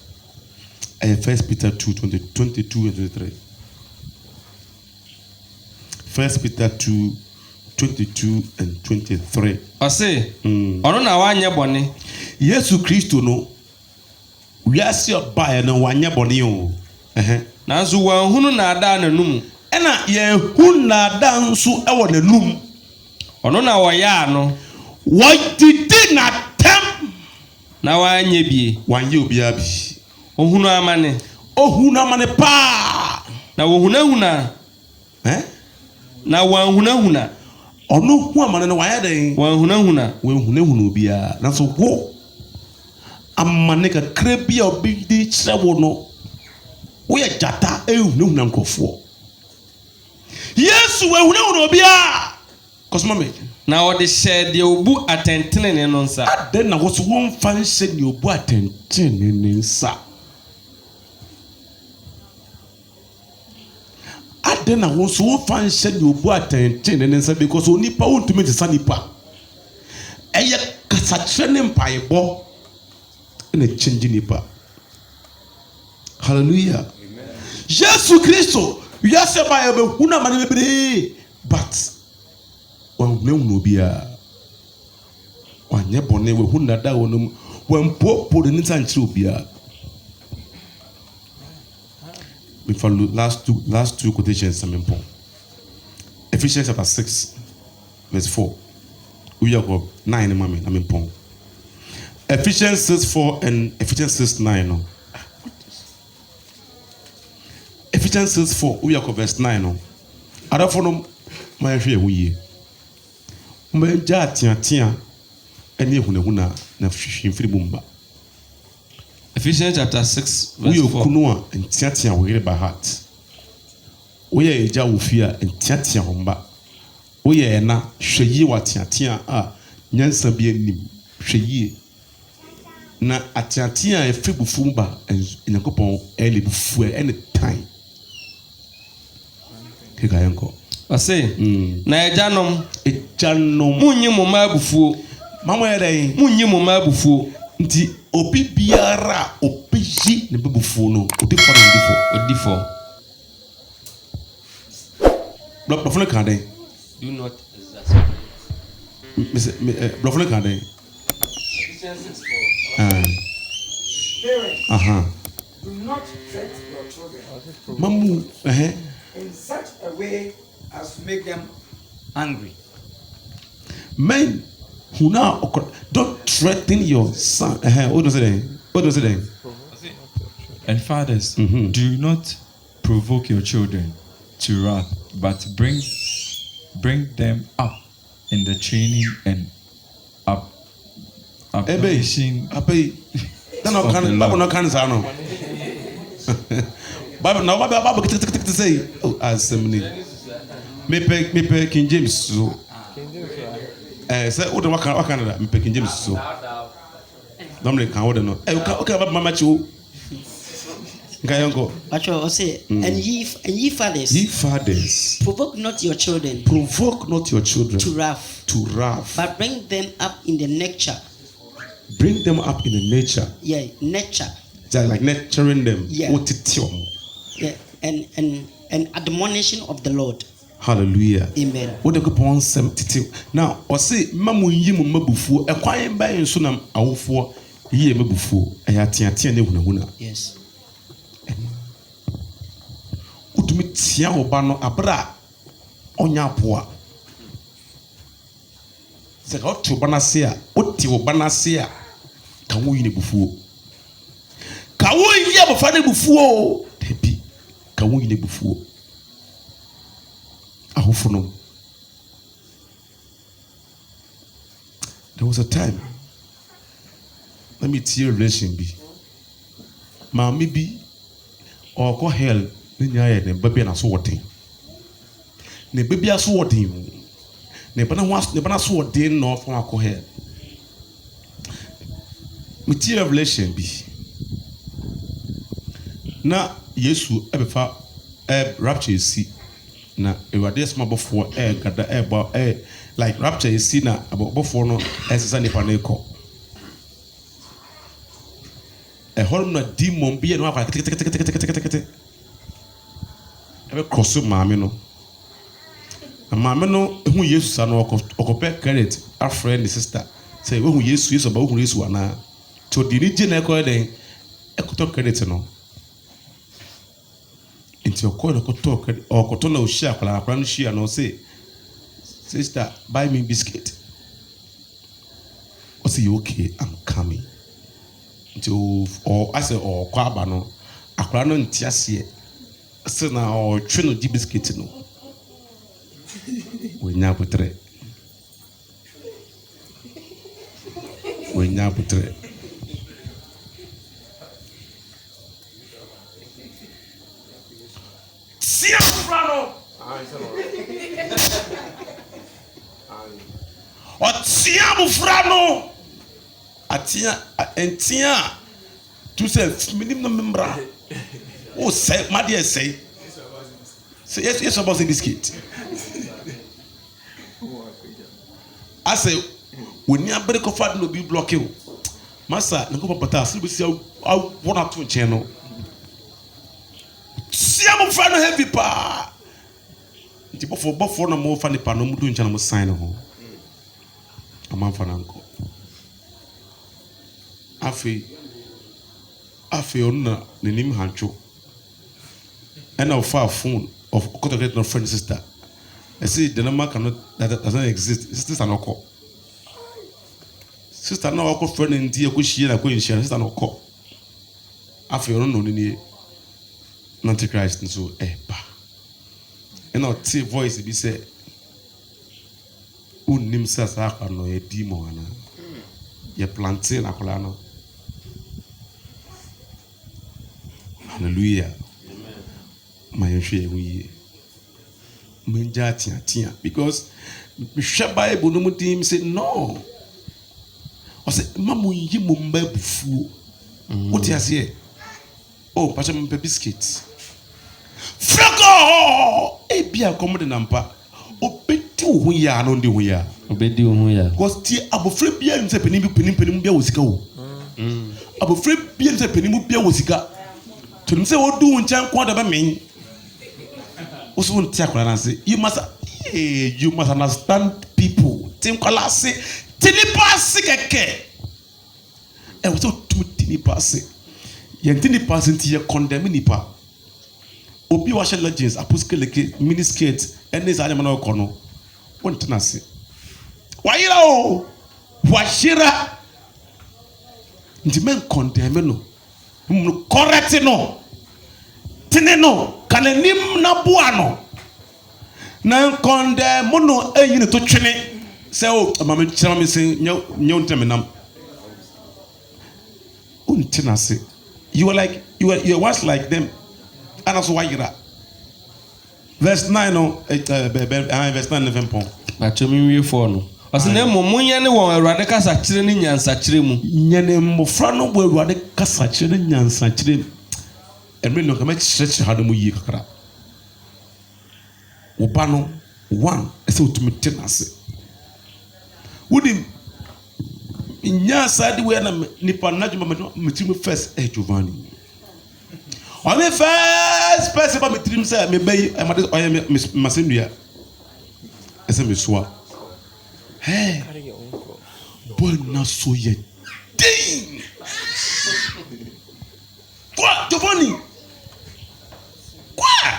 1 Peter 2, 22 and 23. 1 Peter 2, 22 and 23. Ɔse, ɔno na wanyɛ bɔne. Yesu Kristo no, wiase ɔbaeɛ no wanyɛ bɔne o. Nanso wanhunu nnaadaa n'anum. Ɛna yɛhu nnaadaa nso ɛwɔ n'anum. Ɔno na wɔyɛɛ no. Wɔdidi n'atam. Na wanyɛ bie. Wanyɛ obiara bi. Ohunu amane. Ohunu amane paa. Na wohunahuna. Na wanhunahuna. Ɔno hu amane no wayɛ dɛn? Wanhunahuna. Wanhunahuna obiara. Nanso wo amane kakra bi a obi de kyerɛ wo no. Woyɛ gyata ehunahuna nkurɔfoɔ. Yesu wanhunahuna obiara. Kɔsoma me. Na ɔde hyɛ deɛ obu atɛntene no nsa. Adɛn na wɔso wɔmfa nhyɛ deɛ obu atɛntene ne nsa. Adɛn na wɔso wɔmfa nhyɛ deɛ obu atɛntene ne nsa because onipa wontumi nsesa nipa. Ɛyɛ kasakyerɛ ne mpaebɔ na kyɛngye nipa. Hallelujah. Yesu Kristo wiase ba yɛ bɛhu na amane bebree but wanhunahuna obiara. Wanyɛ bɔne wahu nnaadaa wɔ no mu wampopo ne nsa nkyerɛ obiara. We follow last two quotations sample. Ephesians chapter 6 verse 4. We are 9 mama sample. Ephesians 6:4 and Ephesians 6:9 no. Ephesians 6:4 we are verse 9 no. Adafo no my hwe ehu yie. Mbenja atiatia ene ehunahuna na hwehwemfiri bomba. Ephesians chapter 6 verse 4. We okunu a entiatia wo yere by heart. We ye eja wo fi a entiatia homba. We ye na hweyie watiatia a nyansa bi anim hweyie. Na atiatia efi bufu ba Nyankopɔn ele bufu anytime. Keka yanko. Ɔse, na agyanom munyi mo ma abufuo. Mama yɛ dɛn? Munyi mo ma abufuo. Nti obi biara obeyi ne bufuo no odi fo na odi fo. Blɔfo kan dɛn? Do not exasperate. Blɔfo kan dɛn? Parents, do not treat your children Mamu, in such a way as to make them angry. Men who now don't threaten your son. What does it? What does it? And fathers, do not provoke your children to wrath, but bring them up in the training and uplifting of the Lord. Bible to say, oh, as me pay King James so. Say, what Canada? Me pay King James so. Dominic can order no. Okay, about Mama Chu. Actually, say, and ye fathers. Ye fathers. Provoke not your children. Provoke not your children. To wrath. To wrath. But bring them up in the nature. Bring them up in the nature. Yeah, nature. Like nurturing them. Yeah. Yeah, and admonition of the Lord. Hallelujah. Amen. What the upon some titi. Now, or say, Mamu yimu mabufu, a quiet by and sunam awful ye mabufu, a yatia ne. Yes. Utumi tia obano abra onya poa. Se ka otu banasia, oti obanasia, ka wo yine bufuo. Ka wo yi abofa ne bufuo. Tebi, ka wo yine bufuo. Ahofo no. There was a time. Let me tell you a relation be. Maami bi or go hell ne nyaye ne baby na so woten. Ne baby aso woten. Ne bana so woten no from akọ hell. Me tell revelation bi. Na Yesu ebefa rapture si na ewade esma bofo gada ba like rapture si na bofo no esesa nipa na ekọ. ɛhɔ na demon bi yɛ no akɔ ketekete ɛbɛ cross maame no na maame no ehu yesu sa no ɔkɔpɛ credit afrɛ ne sister sɛ wohu yesu aba wohu yesu anaa to di ni gye na ɛkɔ den ɛkɔtɔ credit no nti ɔkɔ na ɔkɔtɔ na ohyia akwaraa no hyia no say sister buy me biscuit o say okay I'm coming nti o asɛ ɔkɔ aba no akwaraa no nti aseɛ sɛ na ɔtwe no di biscuit no wonya putre tia frano ɔtia mo frano atia entia tu sɛ minim no membra o sɛ madeɛ sɛ yes about the biscuit I say when you are very comfortable no be block you masa na ko papa aso be sia wona to nchen no sia mo fa no heavy pa nti bofo na mo fa ne pa no mu do nchen na mo sign ho ama fa na nko afi onna ne nim hancho ena ofa phone of contact no friend sister I say the number that doesn't exist. Sister no call. Sister no call friend in the equation na ko inshare sister no call. After you no ni Antichrist nso ba. And now see voice be say unnim sasa aka no e demon ana. Ye plantain akola no. Hallelujah. My hwe menja tia because the Bible no mutim say no o say mamu yi mo mba bufu what you say oh pacha mo biscuit frago e bia komode nampa obedi wo ya no ndi wo ya obedi wo ya because ti abofre bia nse penim bia wo sika wo abofre bia nse penim bia wo sika to nse wo du nchan kwa da ba men also you must understand people. Tim kola say tinipa sikeke. E wo so tinipa say. Ye tinipa senti ye condemn nipa. Obi wa she legends aposkeleke miniskirt ene za anya na okono. Won tena se. Wayira o. Washira. Ndi men condemn no. Correct no. Tineno kanenim na buano na konde mono eyini to twene se o mama chira me se nyo ntemenam untina se you are once like them and also why you that verse 9 no verse 9 11 pon achomi wie for no ose na munya ne won awurade kasa kire ne nyansa kire mu nyane mmofra no bo awurade kasa kire ne nyansa kire emre no kama chire ha do mu yi kakra oba no one ese otumi tenase wudi nya side we na nipa najuma metimi first Giovanni o me first person ba metrim say me bay amade oye masendua ese me soa hey bona so ye ding quoi Giovanni quoi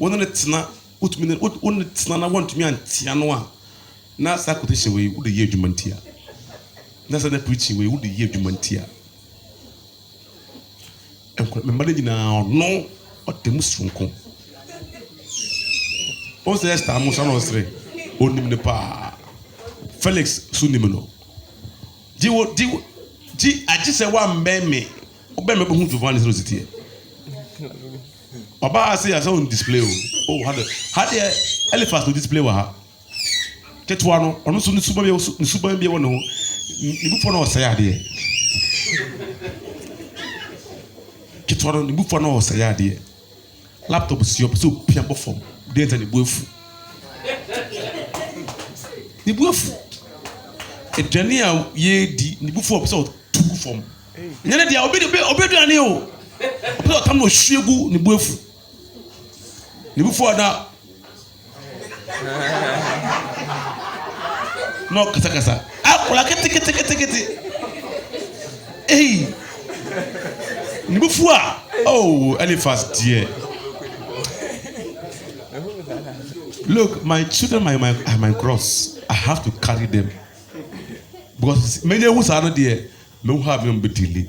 wona tena utumi wona tena na want me antia no a na sa quotation we would ye adwumantia na sa na preaching we would ye adwumantia enko me manage na no otemu sonko o se esta mo so no sre onim ne pa Felix sunimno ji aji se wa mbeme obeme bo hu Giovanni so sitie Oba say as on display oh had the elephant to display wa ha ketwa no ono so ni suba bia wo no ni bufo no say ade ketwa no ni bufo no say ade laptop si op so pia bo form data ni buafu aduane a yɛdi ne bufuo pɛ sɛ ɔtu fam nyɛ deɛ ɔbɛduane o ɔpɛ sɛ ɔtam na ɔhwie gu ne bu afu ne bufuo na na ɔkasakasa akɔla ketekete ei ne bufuo a Eliphaz deɛ look, my children are my cross. I have to carry them. Because many of us are not there. No have them be delayed.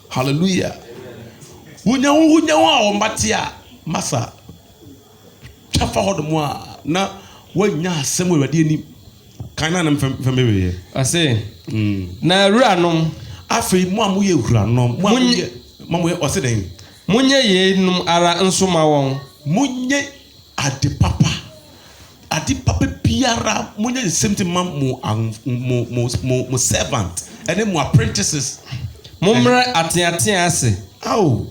Hallelujah. Unya wa matia masa. Chafa hodo mo na wanya asem we wade ni. Kana na mfembe. I say, na wuranom afei mo amoye wuranom. Mo amoye ose den. Munye ye num ara nsoma won. Munye ade papa biara munye the same thing mo servant and then mo apprentices Mumre atiatia ase. Oh.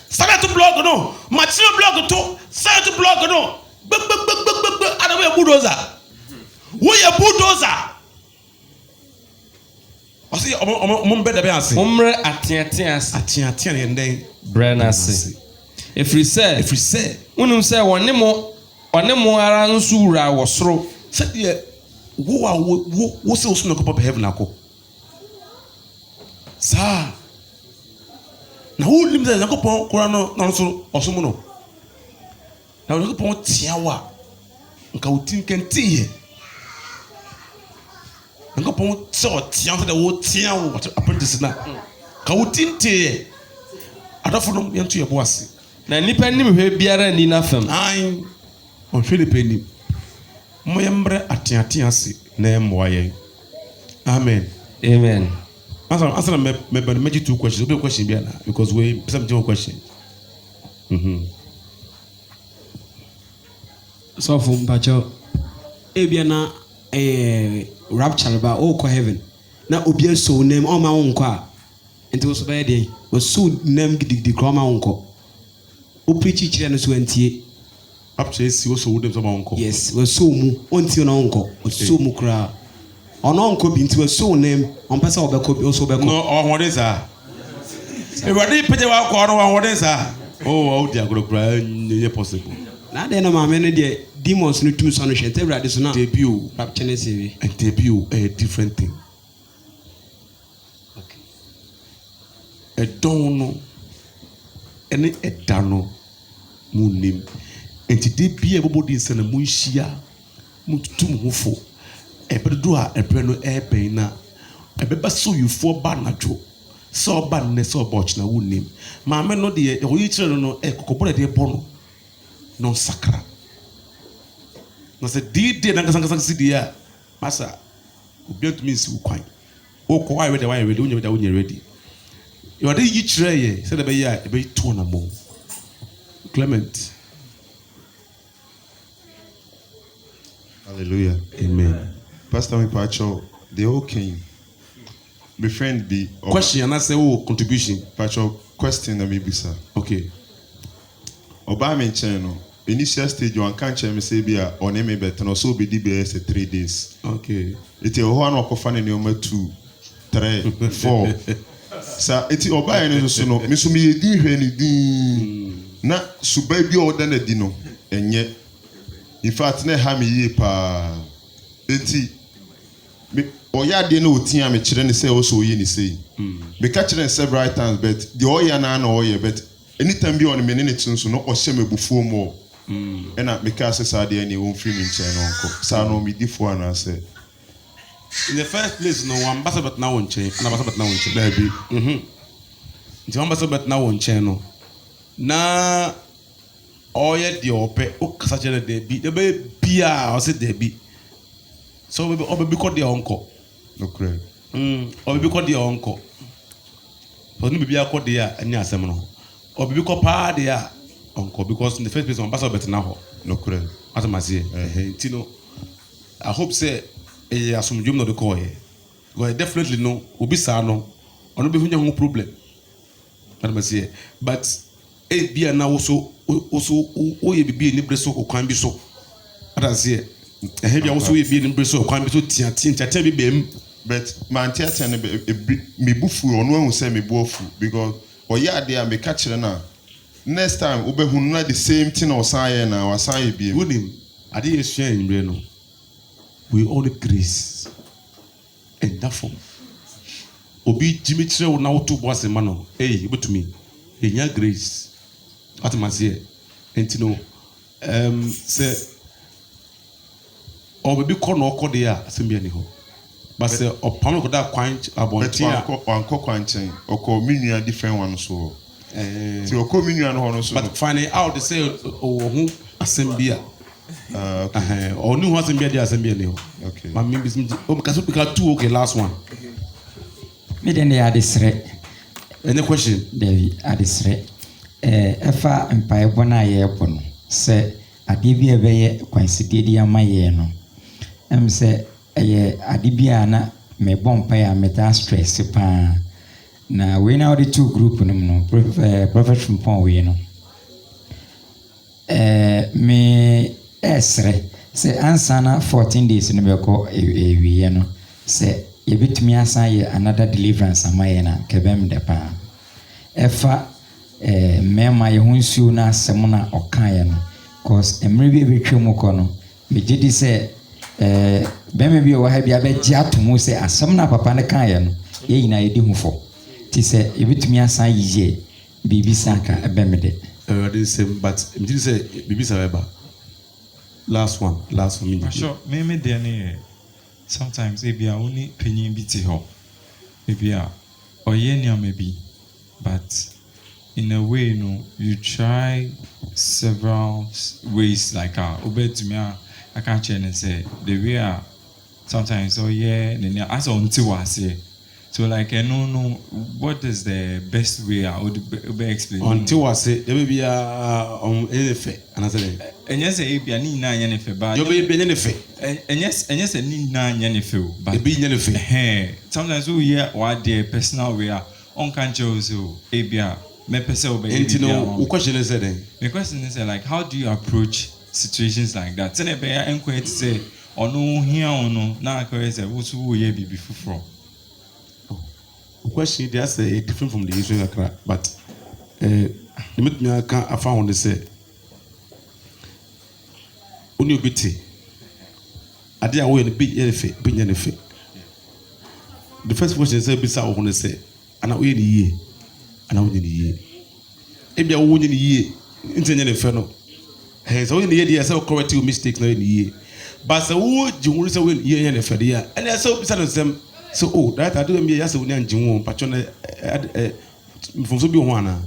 Start to blog no. Material blog to. Start to blog no. Ada we bulldozer. We a bulldozer. Ɔsi ɔmo bɛ dabe ase. Mumre atiatia ase. Atiatia ne ndɛn. Brand ase. Efiri sɛ. Unum sɛ wɔne mo ara nso wura wɔ soro. Sɛ deɛ wo se osu na kɔpɔ bɛ heaven akɔ. Saa. Na wo lim sɛ Nyankopɔn kora no na nso ɔsom no. Na Nyankopɔn tia wa. Nka wo tin kɛnti yɛ. Nyankopɔn tia sɛ wo tia wo apprentice na. Ka wo tin tie. Adafo no yɛnto yɛ bo ase. Na nipa nim hwɛ biara ni na fam. Ai. Ɔhwɛ nipa nim. Mo yɛmbrɛ atiatia ase na ɛmmoa yɛn. Amen. Amen. Answer me 2 questions. Obi question bi ana because we some question. So for mpacho ebia na rapture ba o ko heaven na obi so name o ma wonko a enti wo so ba dey wo so name gidigidi kro ma wonko o preach kire no so antie rapture si wo so dem so ma wonko. Yes, wo so mu ontie na wonko wo so mu kra ono nko bi nti wo so name on pesa obeko bi o so obeko no ohode sa e wadi peje wa ko no ohode sa o di agro kra nye possible na dey na ma me no dey demons no tum so no hwete brade so na debut rapture na sewe and debut a different thing. Okay. E don no ene e da no mu nim enti de bia bobodi nsa na mu nhia mu tutum hofo ebedo a ebre no eben na ebeba so yufo ba nadwo so ba ne so boch na wunim maame no de oyi kire no kokobore de bo no sakra na se di na ngasanga si dia masa obiantu mi si ukwan o ko why ready unya ready you dey yi kire ye se de be ya e be to na mo Clement. Hallelujah. Amen. Pastor Mipacho, the whole king. My friend be question and I say contribution. Pacho question na maybe sir. Okay. Oba me channel. Initial stage one can't tell me say be a on me better no so be DBS 3 days. Okay. It is one of fan number 2, 3, 4. Sir, it is oba ene so no. Me so me di hwe ni din. Na suba bi o da na di no. Enye. In fact, na ha me ye pa. Enti me oya de na otia me kire ne say also oye ni say. Me catch them several times but the oya na oya but anytime be on me ne tinso no o hye me bufuo mo. And me ka say say de any won free me nchen no nko. Sa no me difo ana say. In the first place no one basa but now on chain and basa but now on chain. There be. Nti one basa but now on chain no. Na oya de ope o kasa chere de bi bia o say de bi. So we call the uncle. No correct. Or we call the uncle. But no be call the any asem no. Or we call pa the uncle because in the first place on pass better now. No correct. As I say, Tino. I hope say asomdwom no de call here. Because definitely no, obi sa no. Ono be hunya ho problem. As I say, but bia na also ye bibi ni breso okwan bi so adase bia also ye bibi ni breso okwan bi so tia bi bem but man tia ne me bufu ono ahu say me buafu because oya ade a me ka kire na next time obehunu na the same thing o san ye na wa san ye biem wonim ade ye sua nyimre no we all the grace and that form obi jimi kire wo na wo to bo asema no obetumi enya grace atmasie entino se obi ko no ko de a asembia ni ho but se opano ko da kwan abontia anko kwanchen oko minua different one so ti oko minua no ho so but finally out they say ho asembia oni ho asembia de asembia ni ho okay ma me bisim o kaso pika two okay last one me den dey adesre any question David adesre efa mpaebɔ na yɛbɔ no sɛ adeɛ bi ɛbɛyɛ kwansidie di ama yɛ no sɛ ɛyɛ ade bi a na mebɔ mpae a meta stress paa na wei na wɔde two group no mu no prophet Frimpong wei no me ɛsrɛ sɛ ansa na 14 days no bɛkɔ ewie no sɛ yɛbɛtumi asan yɛ another deliverance ama yɛ na kɛbɛm de paa ɛfa mema ye ho nsuo na asɛm na ɔkaeɛ no cause mmerɛ bi betwa mu kɔ no megye di sɛ bɛma bi wɔ ha bi abɛgye ato mu sɛ asɛm na papa no kaeɛ no yɛ nyinaa yɛdi ho fɔ nti sɛ yɛbɛtumi asan yiyɛ biribi sa ka ɛbɛme de already same but megye di sɛ biribi sa bɛba last one sure me there ne sometimes ebia woni panyin bi te hɔ ebia ɔyɛ nneɛma bi but in a way, you try several ways like obetumi I can't change and say the way sometimes as until was here. So like no what is the best way I would be explain until was it there may be on anything and I said and yes a be ni na yenefe but you be yenefe and yes a ni na yenefe but be yenefe sometimes we hear what their personal way on can't choose abia me person obey the question is that the question is like how do you approach situations like that say be enquire say ono hia ono na akere say wo so wo ye bibi fufuro the question there's a different from the issue but the me can I found they say oni obiti ade a wo ye be yenefe the first question is say bisa wo no say ana wo ye ni yie ana wo ni yie ebia wo ni yie ntenye ne fe no so wo ni yie dey say correct your mistakes na ni yie but say wo ji wo say wo ni yie ne fe dey a and say bisa no sem so oh that I do me ya say wo ni anje wo patcho na mfomso bi ho ana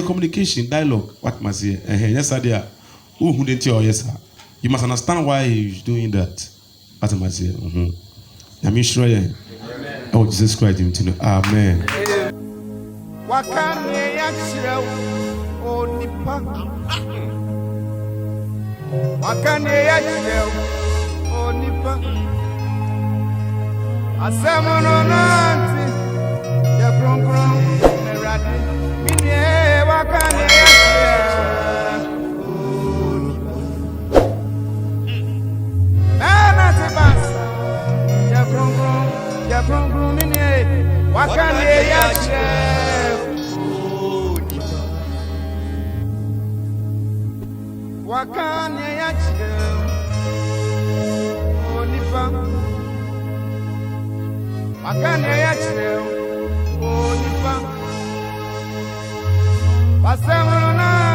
communication dialogue what must say yes I dey who hu dey o yes you must understand why he's doing that what must say na me sure yeah oh Jesus Christ you know amen wakane yakshira onipa wakane yakshira onipa asamono nanti ya kronkron merade minye wakane yakshira onipa nana tebasa ya kronkron minye wakane yakshira wakane yakshira onipa wakane yakshira onipa basamona